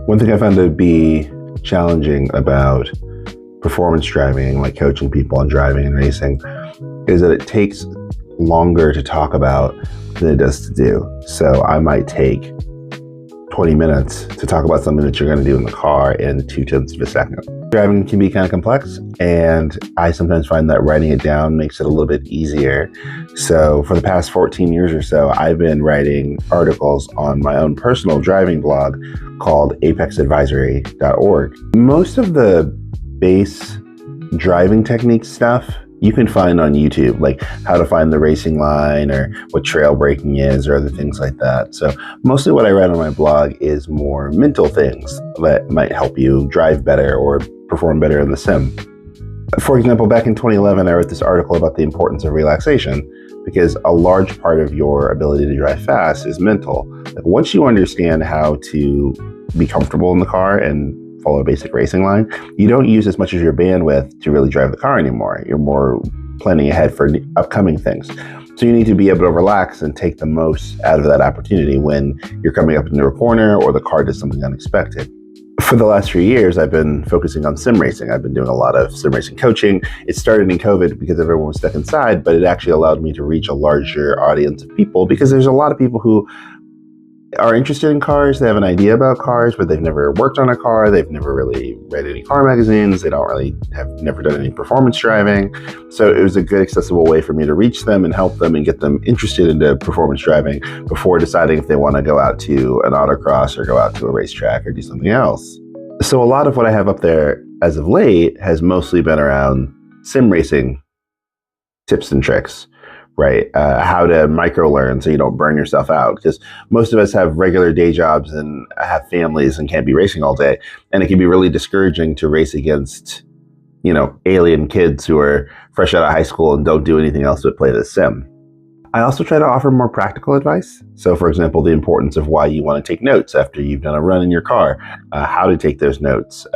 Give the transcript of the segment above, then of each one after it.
One thing I found to be challenging about performance driving, like coaching people on driving and racing, is that it takes longer to talk about than it does to do. So I might take 20 minutes to talk about something that you're going to do in the car in 0.2 of a second. Driving can be kind of complex, and I sometimes find that writing it down makes it a little bit easier. So for the past 14 years or so, I've been writing articles on my own personal driving blog called apexadvisory.org. Most of the base driving technique stuff you can find on YouTube, like how to find the racing line or what trail braking is or other things like that. So mostly what I write on my blog is more mental things that might help you drive better or perform better in the sim. For example, back in 2011, I wrote this article about the importance of relaxation, because a large part of your ability to drive fast is mental. Like once you understand how to be comfortable in the car and follow a basic racing line, you don't use as much of your bandwidth to really drive the car anymore. You're more planning ahead for upcoming things. So you need to be able to relax and take the most out of that opportunity when you're coming up into a corner or the car does something unexpected. For the last 3 years, I've been focusing on sim racing. I've been doing a lot of sim racing coaching. It started in COVID because everyone was stuck inside, but it actually allowed me to reach a larger audience of people, because there's a lot of people who are interested in cars. They have an idea about cars, but they've never worked on a car. They've never really read any car magazines. They have never done any performance driving. So it was a good accessible way for me to reach them and help them and get them interested into performance driving before deciding if they want to go out to an autocross or go out to a racetrack or do something else. So a lot of what I have up there as of late has mostly been around sim racing tips and tricks. Right? How to micro learn so you don't burn yourself out, because most of us have regular day jobs and have families and can't be racing all day. And it can be really discouraging to race against, alien kids who are fresh out of high school and don't do anything else but play the sim. I also try to offer more practical advice. So for example, the importance of why you want to take notes after you've done a run in your car, how to take those notes.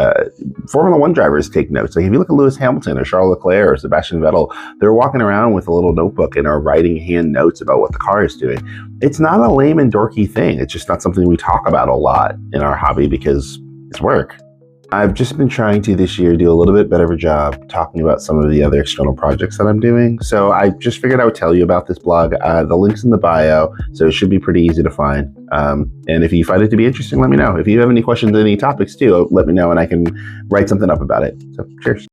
Formula One drivers take notes. Like if you look at Lewis Hamilton or Charles Leclerc or Sebastian Vettel, they're walking around with a little notebook and are writing hand notes about what the car is doing. It's not a lame and dorky thing. It's just not something we talk about a lot in our hobby because it's work. I've just been trying to this year do a little bit better of a job talking about some of the other external projects that I'm doing. So I just figured I would tell you about this blog. The link's in the bio, so it should be pretty easy to find. And if you find it to be interesting, let me know. If you have any questions, any topics too, let me know and I can write something up about it. So cheers.